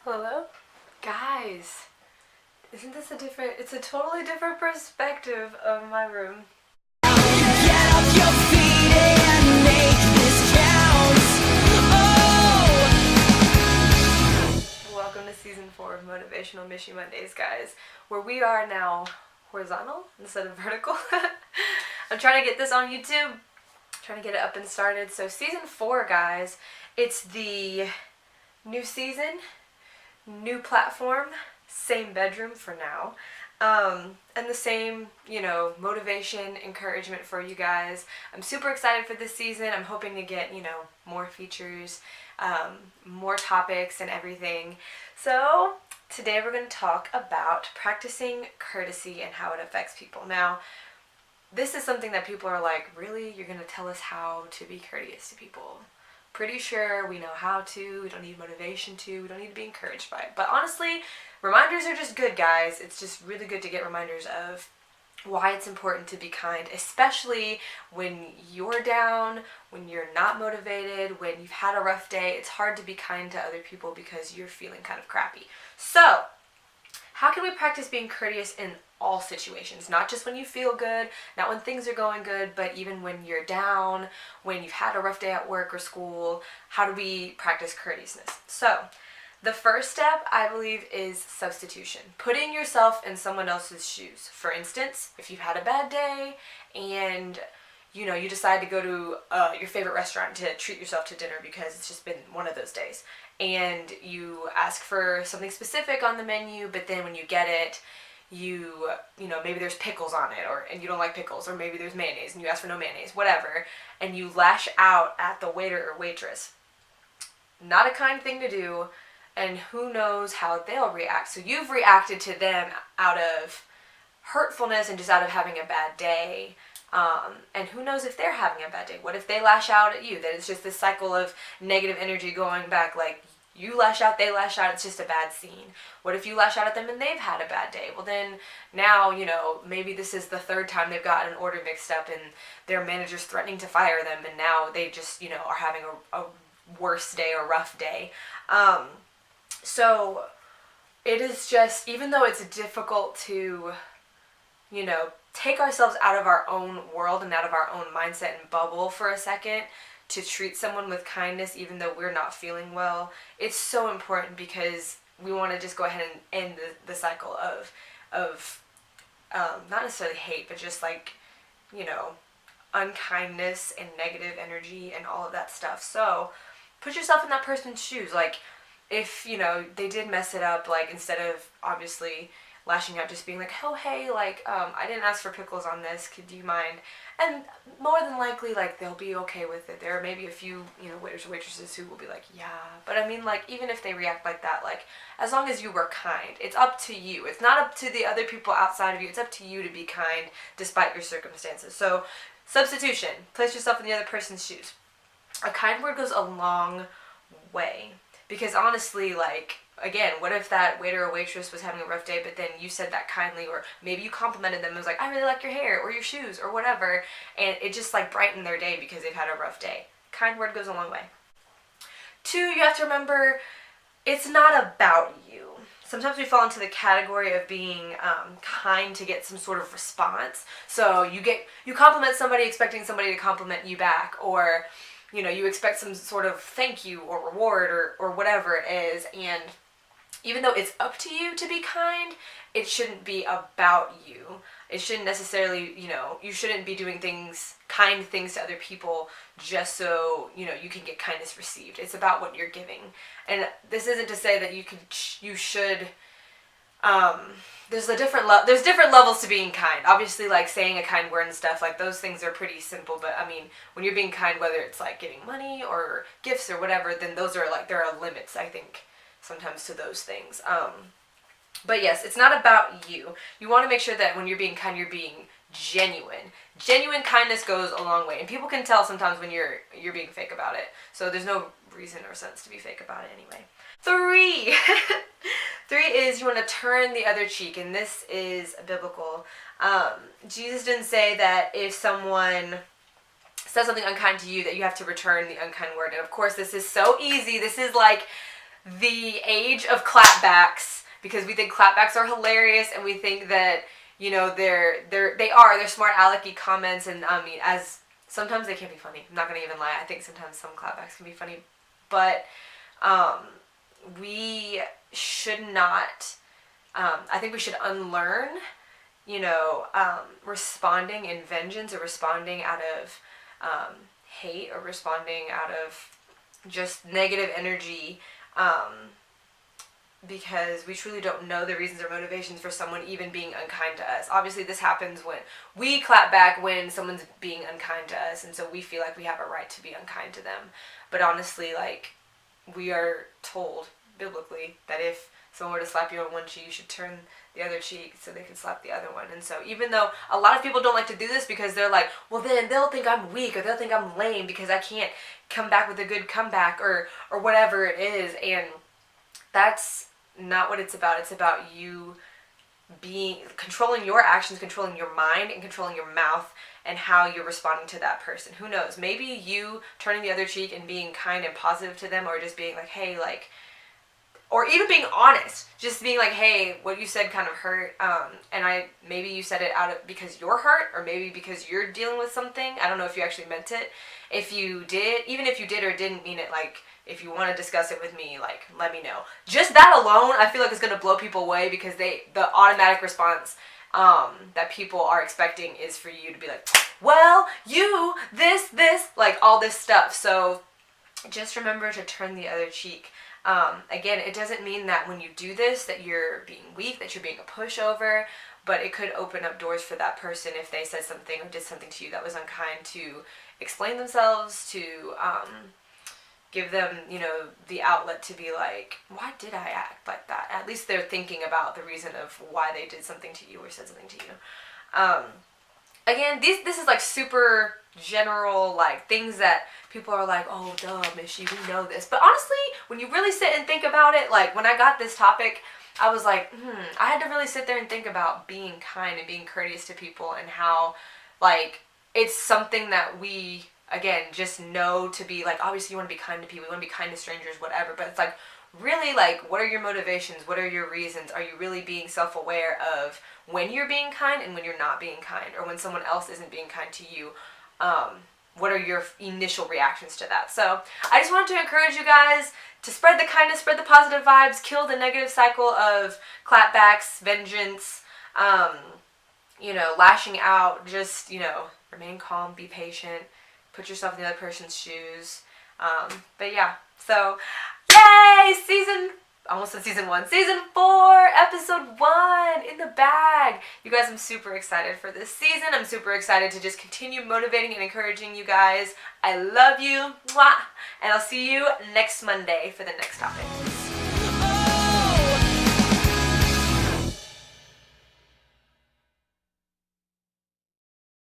Hello? Guys, isn't this it's a totally different perspective of my room. Get off your feet and make this count. Welcome to season 4 of Motivational Mishy Mondays, guys, where we are now horizontal instead of vertical. I'm trying to get this on YouTube, trying to get it up and started. So season 4, guys, it's the new season, new platform, same bedroom for now. And the same, motivation, encouragement for you guys. I'm super excited for this season. I'm hoping to get, more features, more topics and everything. So today we're going to talk about practicing courtesy and how it affects people. Now, this is something that people are like, really? You're going to tell us how to be courteous to people? Pretty sure we know how to. We don't need motivation to. We don't need to be encouraged by it. But honestly, reminders are just good, guys. It's just really good to get reminders of why it's important to be kind, especially when you're down, when you're not motivated, when you've had a rough day. It's hard to be kind to other people because you're feeling kind of crappy. So, how can we practice being courteous in all situations? Not just when you feel good, not when things are going good, but even when you're down, when you've had a rough day at work or school. How do we practice courteousness? So, the first step, I believe, is substitution. Putting yourself in someone else's shoes. For instance, if you've had a bad day and you decide to go to your favorite restaurant to treat yourself to dinner because it's just been one of those days, and you ask for something specific on the menu, but then when you get it, maybe there's pickles on it, and you don't like pickles, or maybe there's mayonnaise and you ask for no mayonnaise, whatever, and you lash out at the waiter or waitress. Not a kind thing to do, and who knows how they'll react. So you've reacted to them out of hurtfulness and just out of having a bad day. And who knows if they're having a bad day? What if they lash out at you? That it's just this cycle of negative energy going back. Like, you lash out, they lash out, it's just a bad scene. What if you lash out at them and they've had a bad day? Well, then now, maybe this is the third time they've gotten an order mixed up and their manager's threatening to fire them, and now they just, are having a worse day or rough day. So it is just, even though it's difficult to, take ourselves out of our own world and out of our own mindset and bubble for a second to treat someone with kindness even though we're not feeling well, it's so important because we want to just go ahead and end the cycle of not necessarily hate, but just like, unkindness and negative energy and all of that stuff. So put yourself in that person's shoes. Like, if, they did mess it up, like, instead of obviously lashing out, just being like, oh, hey, like, I didn't ask for pickles on this, could you mind? And more than likely, like, they'll be okay with it. There are maybe a few, waiters or waitresses who will be like, yeah. But I mean, like, even if they react like that, like, as long as you were kind, it's up to you. It's not up to the other people outside of you. It's up to you to be kind despite your circumstances. So, substitution. Place yourself in the other person's shoes. A kind word goes a long way. Because honestly, like, again, what if that waiter or waitress was having a rough day, but then you said that kindly, or maybe you complimented them and was like, I really like your hair, or your shoes, or whatever, and it just, like, brightened their day because they've had a rough day. Kind word goes a long way. 2, you have to remember, it's not about you. Sometimes we fall into the category of being kind to get some sort of response. So you compliment somebody expecting somebody to compliment you back, or you expect some sort of thank you or reward or whatever it is. And even though it's up to you to be kind, it shouldn't be about you. It shouldn't necessarily, you shouldn't be doing kind things to other people just so, you can get kindness received. It's about what you're giving. And this isn't to say that you should, there's different levels to being kind. Obviously, like, saying a kind word and stuff, like, those things are pretty simple, but I mean, when you're being kind, whether it's like giving money or gifts or whatever, then those are like, there are limits, I think, sometimes to those things. But yes, it's not about you. You want to make sure that when you're being kind, you're being genuine. Genuine kindness goes a long way, and people can tell sometimes when you're being fake about it. So there's no reason or sense to be fake about it anyway. 3. 3 is you want to turn the other cheek, and this is biblical. Jesus didn't say that if someone says something unkind to you that you have to return the unkind word. And of course, this is so easy. This is like the age of clapbacks, because we think clapbacks are hilarious, and we think that, you know, they're smart alecky comments, and I mean, as sometimes they can be funny. I'm not gonna even lie. I think sometimes some clapbacks can be funny, but we should not. I think we should unlearn, you know, responding in vengeance, or responding out of hate, or responding out of just negative energy, because we truly don't know the reasons or motivations for someone even being unkind to us. Obviously, this happens when we clap back when someone's being unkind to us, and so we feel like we have a right to be unkind to them. But honestly, like, we are told biblically that if someone were to slap you on one cheek, you should turn the other cheek so they can slap the other one. And so even though a lot of people don't like to do this because they're like, well, then they'll think I'm weak, or they'll think I'm lame because I can't come back with a good comeback, or whatever it is. And that's not what it's about. It's about you controlling your actions, controlling your mind, and controlling your mouth, and how you're responding to that person. Who knows? Maybe you turning the other cheek and being kind and positive to them, or just being like, hey, like, or even being honest, just being like, hey, what you said kind of hurt, and maybe you said it out of because you're hurt, or maybe because you're dealing with something. I don't know if you actually meant it. If you did, even if you did or didn't mean it, like, if you want to discuss it with me, like, let me know. Just that alone, I feel like it's gonna blow people away, because the automatic response that people are expecting is for you to be like, well, you, this, like, all this stuff. So just remember to turn the other cheek. Again, it doesn't mean that when you do this that you're being weak, that you're being a pushover, but it could open up doors for that person if they said something or did something to you that was unkind, to explain themselves, to give them, you know, the outlet to be like, why did I act like that? At least they're thinking about the reason of why they did something to you or said something to you. Again, this is like super general, like, things that people are like, oh, duh, Mishy, we know this. But honestly, when you really sit and think about it, like, when I got this topic, I was like, I had to really sit there and think about being kind and being courteous to people, and how, like, it's something that we, again, just know to be, like, obviously you want to be kind to people, you want to be kind to strangers, whatever, but it's like, really, like, what are your motivations? What are your reasons? Are you really being self-aware of when you're being kind and when you're not being kind, or when someone else isn't being kind to you? What are your initial reactions to that? So I just wanted to encourage you guys to spread the kindness, spread the positive vibes, kill the negative cycle of clapbacks, vengeance, you know, lashing out. Just, you know, remain calm, be patient, put yourself in the other person's shoes. But yeah, so yay! Almost at season 1. Season 4, episode 1 in the bag. You guys, I'm super excited for this season. I'm super excited to just continue motivating and encouraging you guys. I love you. Mwah! And I'll see you next Monday for the next topic.